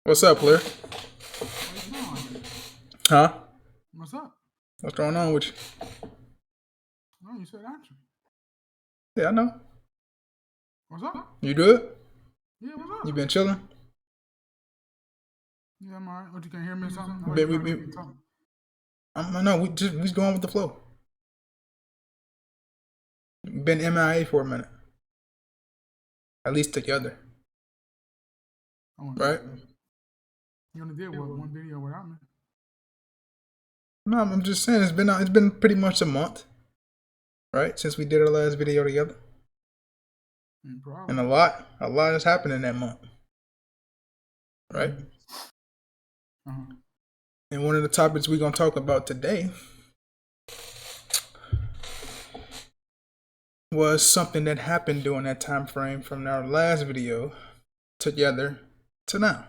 What's up, player? How you doing? Huh? What's up? What's going on with you? Oh, you said action. Yeah, I know. What's up? You good? Yeah, what's You up? been chilling? Yeah, I'm alright. What, you can hear me or something? I thought you Been were we, trying to we get me to talk. I know we just going with the flow. Been MIA for a minute, at least together, I want right? to. You only did what, one video without me? No, I'm just saying it's been pretty much a month, right, since we did our last video together, and Probably. a lot has happened in that month, right? Mm-hmm. Uh-huh. And one of the topics we're gonna talk about today was something that happened during that time frame from our last video together to now,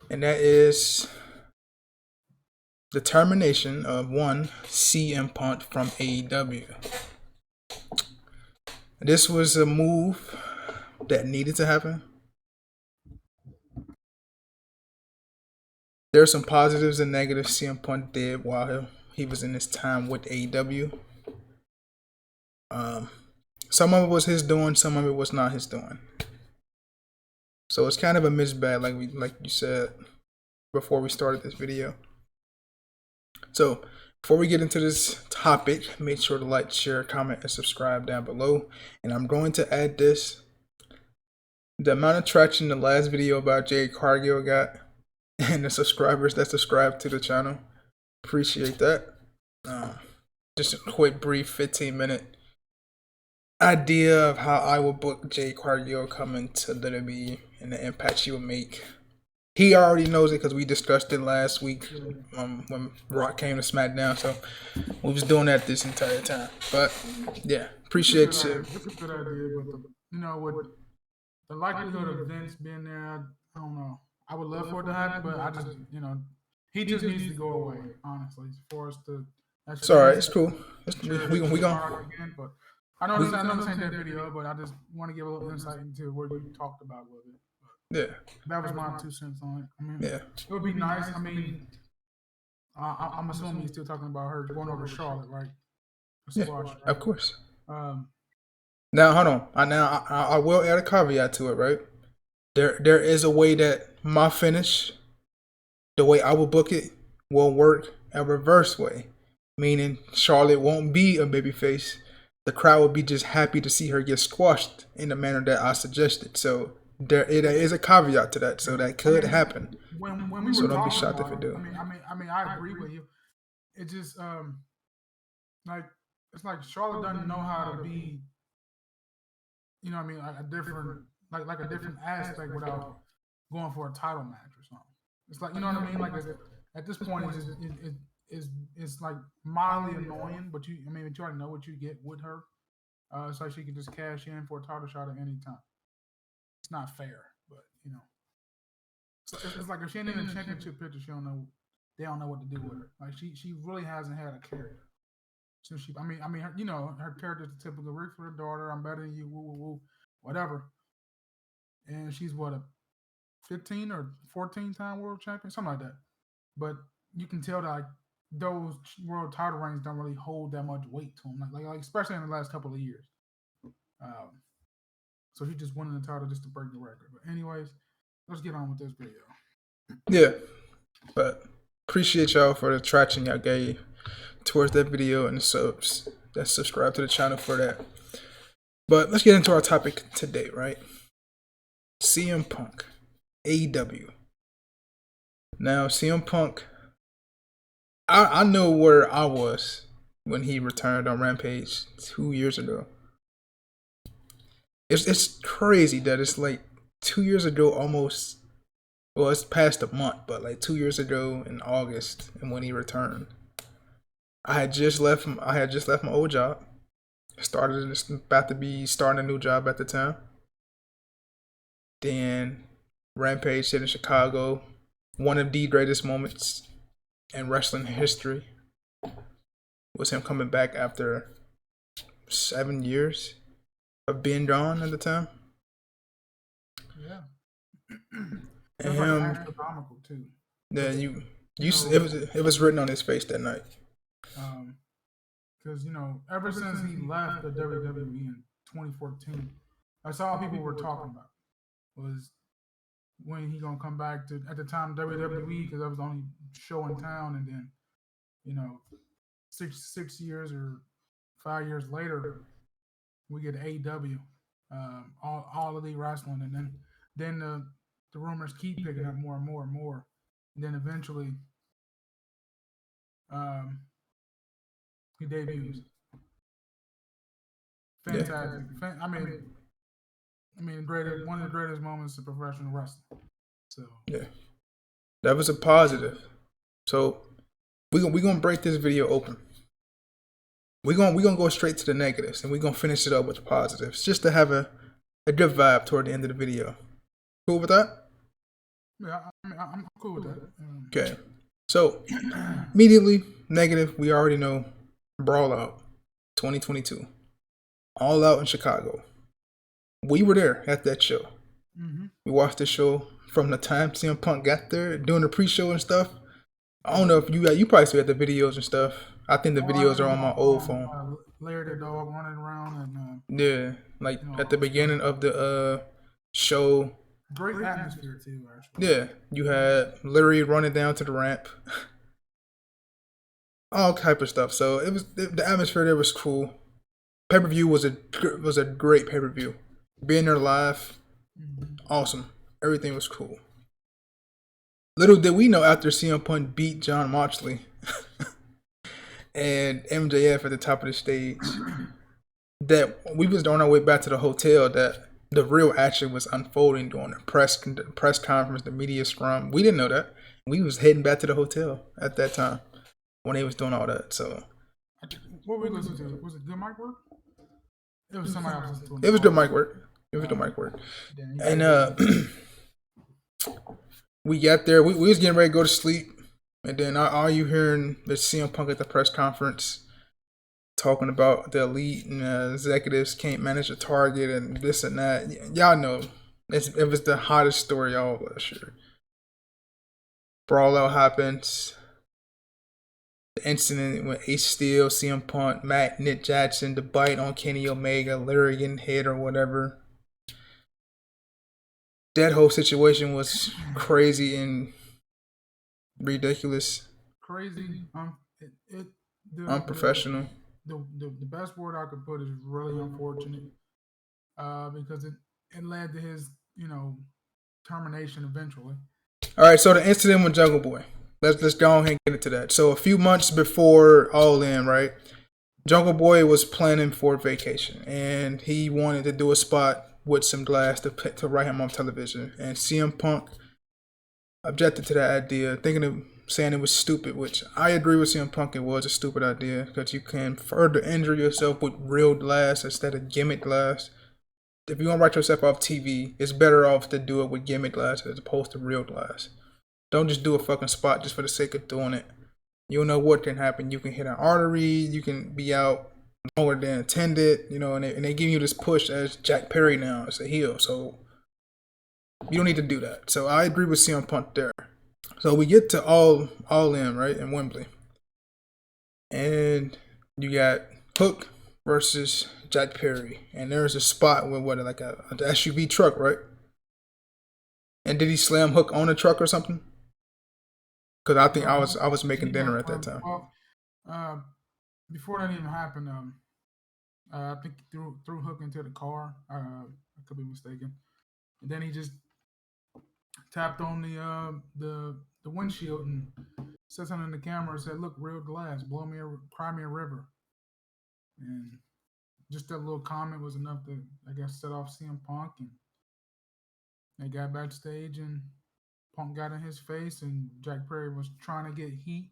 and that is the termination of one CM Punk from AEW. This was a move that needed to happen. There are some positives and negatives CM Punk did while he was in his time with AEW. Some of it was his doing, some of it was not his doing. So it's kind of a mixed bag, like you said before we started this video. So before we get into this topic, make sure to like, share, comment, and subscribe down below. And I'm going to add this. The amount of traction the last video about Jade Cargill got, and the subscribers that subscribe to the channel, appreciate that. Just a quick, brief 15-minute idea of how I would book Jade Cargill coming to WWE and the impact she would make. He already knows it because we discussed it last week when Rock came to SmackDown. So we was doing that this entire time. But yeah, appreciate you. It's a good idea, but with the likelihood of Vince being there, I don't know. I would love for it to happen, but I just, he just needs to go away. Honestly, for us to It's all right. experience It's cool. We the gonna product again. But I know this ain't that video, but I just want to give a little insight into what you talked about a little bit. yeah. That was my 2 cents on it. I mean, Yeah. it would be nice. I mean, I'm assuming he's still talking about her going over to Charlotte, right? The Yeah. squash, Of right? course. Um, Now hold on. I will add a caveat to it, right? There is a way that my finish, the way I will book it, will work a reverse way, meaning Charlotte won't be a babyface. The crowd will be just happy to see her get squashed in the manner that I suggested. So there is a caveat to that. So that I could mean, happen. when we were So don't be talking shocked if about it it, do. I agree with you. It just like it's like Charlotte doesn't know how to be, like a different like a different aspect without going for a title match or something. It's like what I mean. Like at this point, it's like mildly annoying, but you already know what you get with her. It's like she can just cash in for a title shot at any time. It's not fair, but it's like if she ain't in a championship picture, she don't know. They don't know what to do with her. Like she really hasn't had a character since she. Her, her character's the typical Rick for her daughter. I'm better than you. Woo woo woo, whatever. And she's what, a 15 or 14-time world champion, something like that. But you can tell that like those world title reigns don't really hold that much weight to them, like especially in the last couple of years. Um, so he just wanted the title just to break the record. But anyways, let's get on with this video. Yeah, but appreciate y'all for the traction y'all gave towards that video and the subs that subscribe to the channel for that. But let's get into our topic today, right? CM Punk, AEW. Now, CM Punk, I know where I was when he returned on Rampage 2 years ago. It's crazy that it's like 2 years ago almost. Well, it's past a month, but like 2 years ago in August, and when he returned, I had just left my old job. About to be starting a new job at the time. Then Rampage hit in Chicago. One of the greatest moments in wrestling history was him coming back after 7 years of being gone at the time. Yeah. It was like astronomical too. Yeah, know, it was written on his face that night. Because ever since he left the WWE in 2014, that's all people were talking about was when he gonna come back to at the time WWE, because that was the only show in town, and then you know 6 years or 5 years later we get AEW, all elite wrestling, and then the rumors keep picking up more and more and more, and then eventually um, he debuts. Fantastic. Yeah. I mean, one of the greatest moments of professional wrestling. So Yeah, that was a positive. So we gonna break this video open. We gonna go straight to the negatives, and we gonna finish it up with the positives, just to have a good vibe toward the end of the video. Cool with that? yeah, I'm cool with that. Okay. So immediately negative. We already know Brawl Out, 2022, All Out in Chicago. We were there at that show. Mm-hmm. We watched the show from the time CM Punk got there, doing the pre-show and stuff. I don't know if you probably still got the videos and stuff. I think the videos are on my old phone. Larry the dog running around and Yeah, like at the beginning of the show. Great atmosphere too, actually. Yeah, you had Larry running down to the ramp, all type of stuff. So it was the atmosphere there was cool. Pay per view was a great pay per view. Being there live, awesome. Everything was cool. Little did we know, after CM Punk beat John Moxley and MJF at the top of the stage, that we was on our way back to the hotel, that the real action was unfolding during the press conference, the media scrum. We didn't know that. We was heading back to the hotel at that time when they was doing all that. So what we listened to, was it good mic work? It was somebody else listening to it was good mic work. It was good mic work. And we got there. We was getting ready to go to sleep, and then all you hearing is CM Punk at the press conference talking about the elite and executives can't manage a target and this and that. Y'all know it was the hottest story all last year. Brawl Out happens. The incident with Ace Steel, CM Punk, Nick Jackson, the bite on Kenny Omega, Larry getting hit or whatever. That whole situation was crazy and ridiculous. Crazy. Unprofessional. The best word I could put is really unfortunate, because it led to his termination eventually. All right, so the incident with Jungle Boy. Let's go ahead and get into that. So a few months before All In, right? Jungle Boy was planning for vacation, and he wanted to do a spot with some glass to write him on television. And CM Punk objected to that idea, saying it was stupid, which I agree with CM Punk. It was a stupid idea because you can further injure yourself with real glass instead of gimmick glass. If you want to write yourself off TV, it's better off to do it with gimmick glass as opposed to real glass. Don't just do a fucking spot just for the sake of doing it. You don't know what can happen. You can hit an artery. You can be out longer than intended. And they give you this push as Jack Perry now as a heel. So you don't need to do that. So I agree with CM Punk there. So we get to all in, right, in Wembley. And you got Hook versus Jack Perry. And there's a spot with like an SUV truck, right? And did he slam Hook on the truck or something? Because I think I was making dinner at that time. Well, before that even happened, I think he threw Hook into the car. I could be mistaken. And then he just tapped on the windshield and said something in the camera and said, "Look, real glass, cry me a river." And just that little comment was enough to, I guess, set off CM Punk, and they got backstage and Punk got in his face, and Jack Perry was trying to get heat,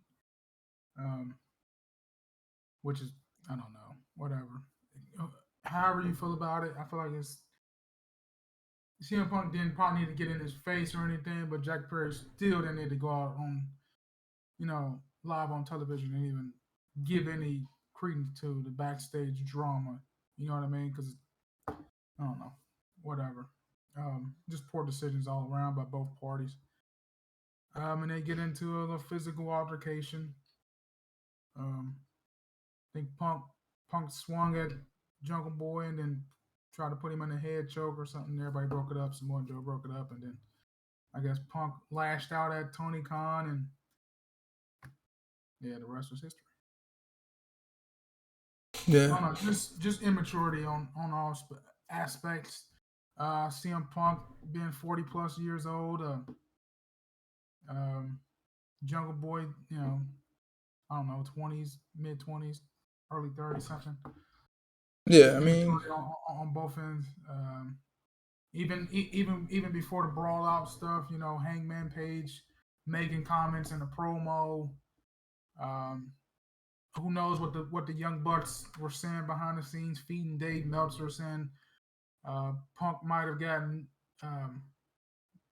which is, I don't know, whatever. However you feel about it, I feel like CM Punk didn't probably need to get in his face or anything, but Jack Perry still didn't need to go out on, live on television and even give any credence to the backstage drama. You know what I mean? Because I don't know, whatever. Just poor decisions all around by both parties. And they get into a little physical altercation. Um, I think Punk swung at Jungle Boy and then tried to put him in a head choke or something. Everybody broke it up. Samoa Joe broke it up, and then I guess Punk lashed out at Tony Khan, and yeah, the rest was history. Yeah. I don't know, just immaturity on all aspects. CM Punk being 40 plus years old. Um, Jungle Boy, I don't know, 20s, mid 20s, early 30s, something. Yeah, Just I mean, immaturity on both ends. Even before the brawl out stuff, Hangman Page making comments in the promo. Um, who knows what the Young Bucks were saying behind the scenes, feeding Dave Meltzer, saying Punk might have gotten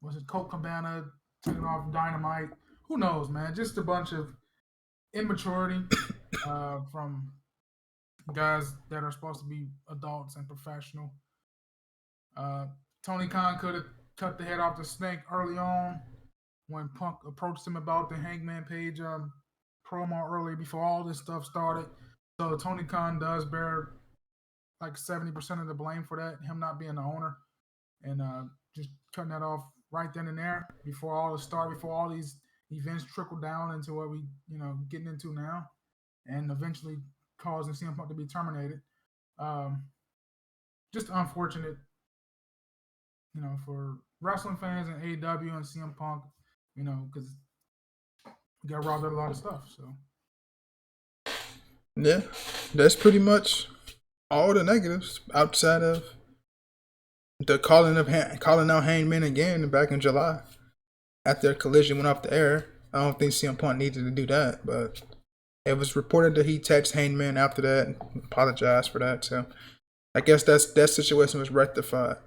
was it Colt Cabana taking off Dynamite? Who knows, man? Just a bunch of immaturity from guys that are supposed to be adults and professional. Uh, Tony Khan could have cut the head off the snake early on when Punk approached him about the Hangman Page promo early before all this stuff started. So Tony Khan does bear like 70% of the blame for that, him not being the owner, and just cutting that off right then and there before all the start, before all these events trickle down into what we getting into now, and eventually causing CM Punk to be terminated. Um, just unfortunate, for wrestling fans and AEW and CM Punk, because we got robbed of a lot of stuff. So yeah, that's pretty much all the negatives outside of the calling out Hangman again back in July after their collision went off the air. I don't think CM Punk needed to do that, but it was reported that he texted Hangman after that and apologized for that. So I guess that situation was rectified.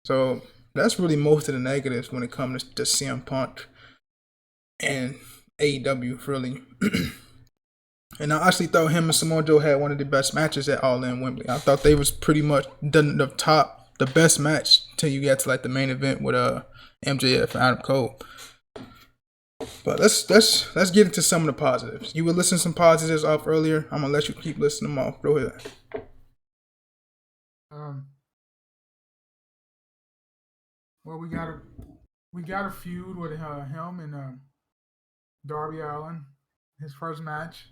So that's really most of the negatives when it comes to CM Punk and AEW, really. And I actually thought him and Samoa Joe had one of the best matches at All In Wembley. I thought they was pretty much the best match till you get to like the main event with MJF and Adam Cole. But let's get into some of the positives. You were listening some positives off earlier. I'm gonna let you keep listening them off. Go ahead. um, well, we got a feud with him and Darby Allin, his first match.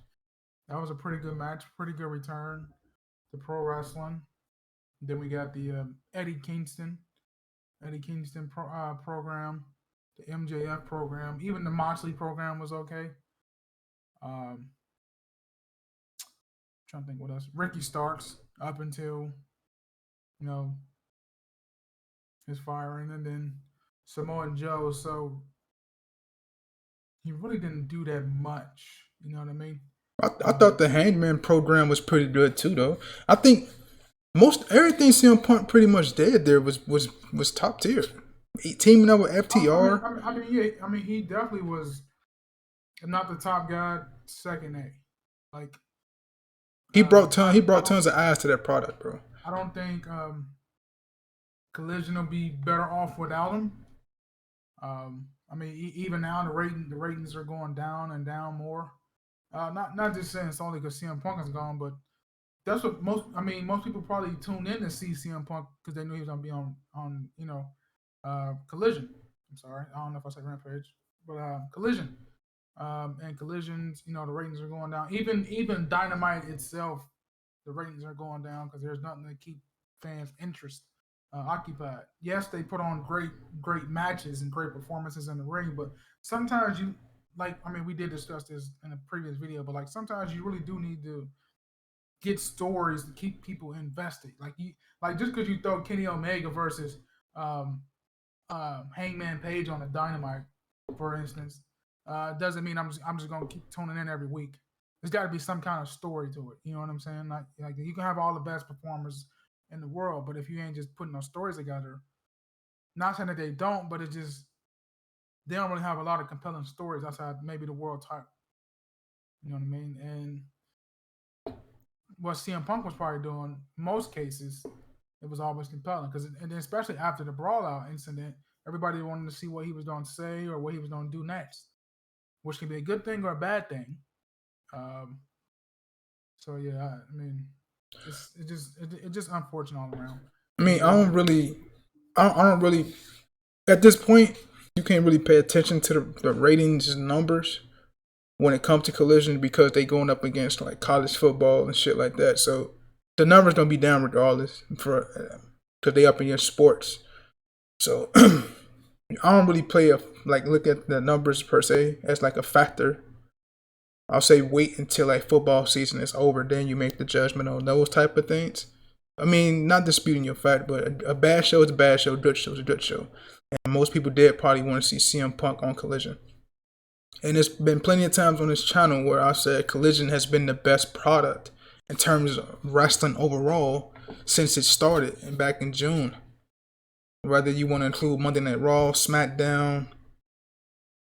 That was a pretty good match, pretty good return to pro wrestling. Then we got the Eddie Kingston program, the MJF program, even the Moxley program was okay. Um, trying to think what else. Ricky Starks up until you know his firing, and then Samoa Joe. So he really didn't do that much. You know what I mean? I thought the Hangman program was pretty good too, though. I think most everything CM Punk pretty much did there was top tier. Teaming up with FTR. He definitely was not the top guy, second A. Like He brought tons of eyes to that product, bro. I don't think Collision will be better off without him. Even now the ratings are going down and down more. Not just saying it's only because CM Punk is gone, but that's what most people probably tuned in to see CM Punk because they knew he was gonna be on Collision. I'm sorry, I don't know if I said Rampage, but Collision. And Collisions, the ratings are going down. Even Dynamite itself, the ratings are going down because there's nothing to keep fans' interest occupied. Yes, they put on great matches and great performances in the ring, but sometimes we did discuss this in a previous video, but like sometimes you really do need to get stories to keep people invested. Like just because you throw Kenny Omega versus um, Hangman Page on a Dynamite, for instance, doesn't mean I'm just gonna keep tuning in every week. There's got to be some kind of story to it. You know what I'm saying? Like you can have all the best performers in the world, but if you ain't just putting those stories together, not saying that they don't, but it's just they don't really have a lot of compelling stories outside maybe the world title. You know what I mean? And what CM Punk was probably doing most cases it was always compelling because, and then especially after the brawl out incident, everybody wanted to see what he was going to say or what he was going to do next, which can be a good thing or a bad thing. Um, so yeah, I mean, it's just unfortunate all around. I It's mean, very I don't really. At this point, you can't really pay attention to the ratings and numbers when it comes to Collision because they going up against like college football and shit like that. So the numbers gonna be down regardless for because they up against sports. So I don't really play a like look at the numbers per se as like a factor. I'll say wait until like football season is over, then you make the judgment on those type of things. I mean, not disputing your fact, but a bad show is a bad show, a good show is a good show. And most people did probably want to see CM Punk on Collision. And there's been plenty of times on this channel where I said Collision has been the best product in terms of wrestling overall since it started back in June. Whether you want to include Monday Night Raw, SmackDown,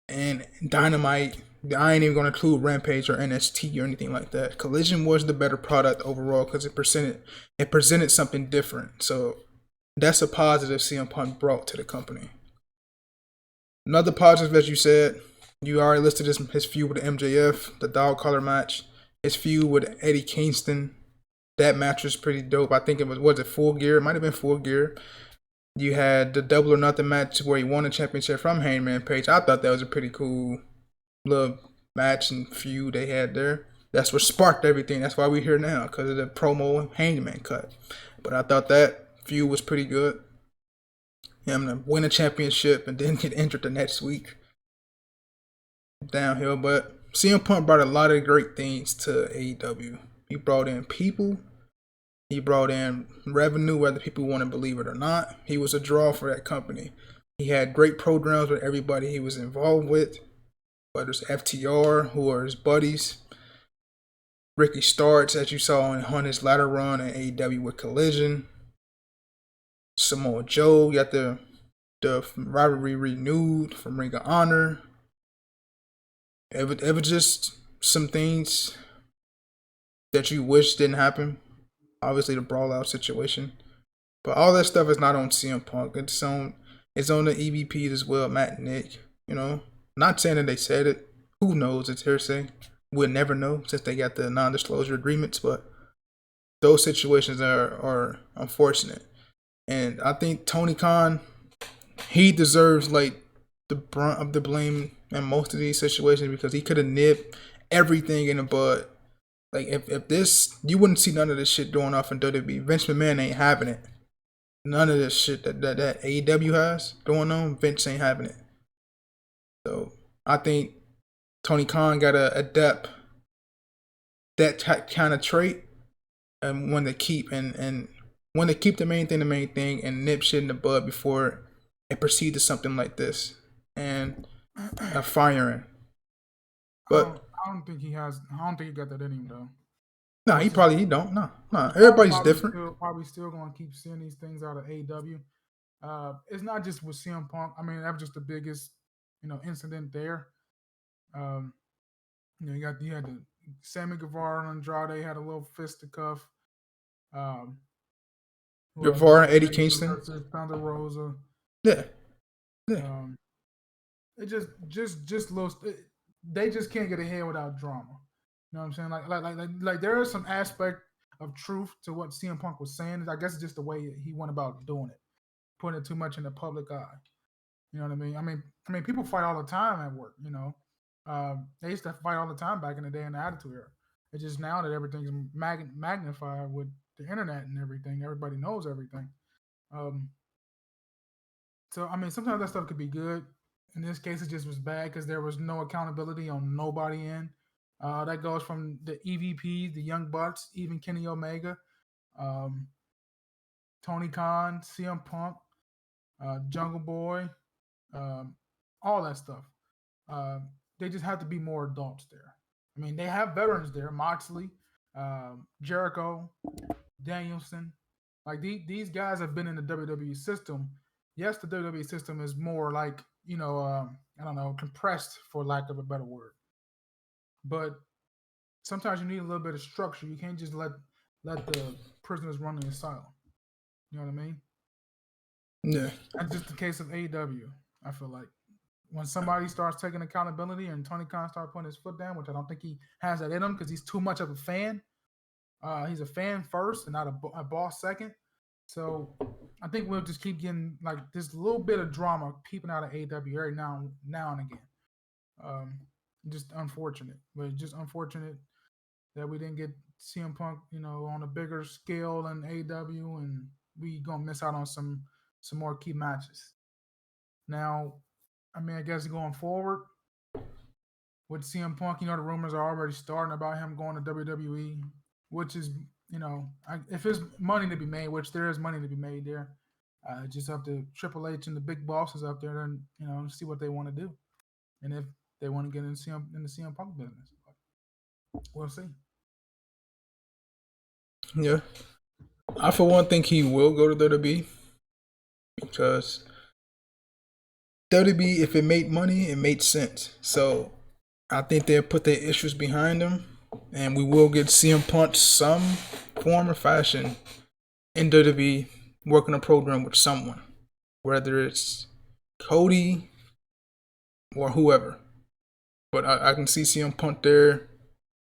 and Dynamite, I ain't even gonna include Rampage or NXT or anything like that. Collision was the better product overall because it presented something different. So that's a positive CM Punk brought to the company. Another positive, as you said, you already listed his feud with MJF, the dog collar match, his feud with Eddie Kingston. That match was pretty dope. I think it was it Full Gear? It might have been Full Gear. You had the Double or Nothing match where he won the championship from Hangman Page. I thought that was a pretty cool little match and feud they had there. That's what sparked everything. That's why we're here now, because of the promo Hangman cut. But I thought that feud was pretty good. Him to win a championship and then get injured the next week. Downhill. But CM Punk brought a lot of great things to AEW. He brought in people. He brought in revenue, whether people want to believe it or not. He was a draw for that company. He had great programs with everybody he was involved with, whether it's FTR, who are his buddies, Ricky Starks, as you saw on his latter run at AEW with Collision, Samoa Joe, got the rivalry renewed from Ring of Honor. It was just some things that you wish didn't happen. Obviously, the brawl out situation, but all that stuff is not on CM Punk. It's on the EVPs as well, Matt and Nick. You know, not saying that they said it. Who knows? It's hearsay. We'll never know since they got the non-disclosure agreements. But those situations are unfortunate, and I think Tony Khan, he deserves like the brunt of the blame in most of these situations because he could have nipped everything in the bud. Like if this, you wouldn't see none of this shit going off in WWE. Vince McMahon ain't having it. None of this shit that AEW has going on, Vince ain't having it. So I think Tony Khan got to adapt that kind of trait, and when they keep and when they keep the main thing, and nip shit in the bud before it proceeds to something like this and a firing. But I don't think he has. I don't think he got that in him though. no, It's he don't. No. he's Everybody's different. probably still going to keep seeing these things out of AEW. It's not just with CM Punk. I mean, that was just the biggest, incident there. Um, you had the Sammy Guevara and Andrade had a little fisticuff. Um, who else? Guevara, Eddie Kingston. Versus Thunder Rosa. Yeah. It just little. They just can't get ahead without drama. You know what I'm saying? Like there is some aspect of truth to what CM Punk was saying. I guess it's just the way he went about doing it, putting it too much in the public eye. You know what I mean? I mean, people fight all the time at work. They used to fight all the time back in the day in the Attitude Era. It's just now that everything's magnified with the internet and everything. Everybody knows everything. So I mean, sometimes that stuff could be good. In this case, it just was bad because there was no accountability on nobody end. That goes from the EVPs, the Young Bucks, even Kenny Omega, um, Tony Khan, CM Punk, Jungle Boy, all that stuff. They just have to be more adults there. I mean, they have veterans there: Moxley, Jericho, Danielson. Like these guys have been in the WWE system. Yes, the WWE system is more like I don't know, compressed for lack of a better word. But sometimes you need a little bit of structure. You can't just let the prisoners run in the asylum. You know what I mean? Yeah. That's just the case of AEW. I feel like when somebody starts taking accountability and Tony Khan starts putting his foot down, which I don't think he has that in him because he's too much of a fan. He's a fan first and not a boss second. So I think we'll just keep getting like this little bit of drama peeping out of AEW every now and again. Just unfortunate, but just unfortunate that we didn't get CM Punk, on a bigger scale than AEW, and we gonna miss out on some more key matches. Now, I mean, I guess going forward with CM Punk, the rumors are already starting about him going to WWE, which is, if there's money to be made, which there is money to be made there, just up to Triple H and the big bosses up there, and see what they want to do, and if they want to get in the CM Punk business, we'll see. Yeah. I for one think he will go to WWE because WWE, if it made money, it made sense. So I think they'll put their issues behind them, and we will get CM Punk some form or fashion in WWE working a program with someone, whether it's Cody or whoever. But I can see CM Punk there,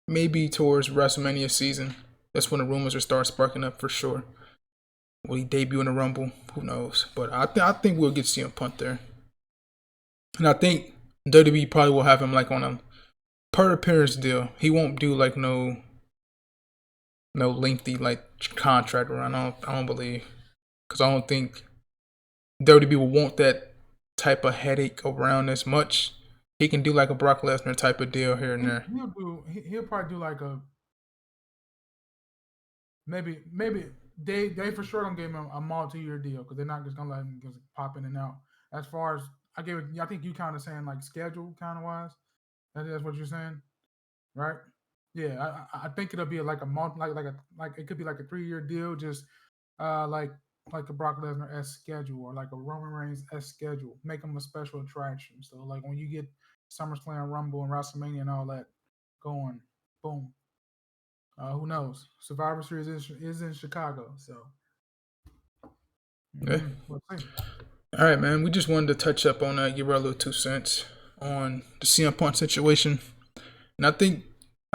maybe towards WrestleMania season. That's when the rumors will start sparking up for sure. Will he debut in the Rumble? Who knows? But I think we'll get CM Punk there. And I think WWE probably will have him like on a per appearance deal. He won't do like no lengthy like contract run. I don't believe, because I don't think WWE will want that type of headache around as much. He can do like a Brock Lesnar type of deal here and there. He'll probably do like a maybe they for sure don't give him a multi-year deal because they're not just gonna let him just pop in and out. As far as I think you kind of saying like schedule kind of wise. That's what you're saying, right? Yeah, I think it'll be like a month, like it could be like a 3-year deal, just like a Brock Lesnar S schedule or like a Roman Reigns S schedule. Make them a special attraction. So like when you get SummerSlam, Rumble, and WrestleMania and all that going, boom. Who knows? Survivor Series is in Chicago, so Yeah. we'll see. All right, man. We just wanted to touch up on your little 2 cents on the CM Punk situation, and I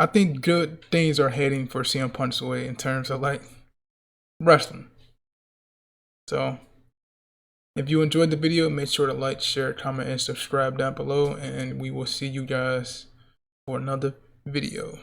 think good things are heading for CM Punk's way in terms of like wrestling. So if you enjoyed the video, make sure to like, share, comment, and subscribe down below, and we will see you guys for another video.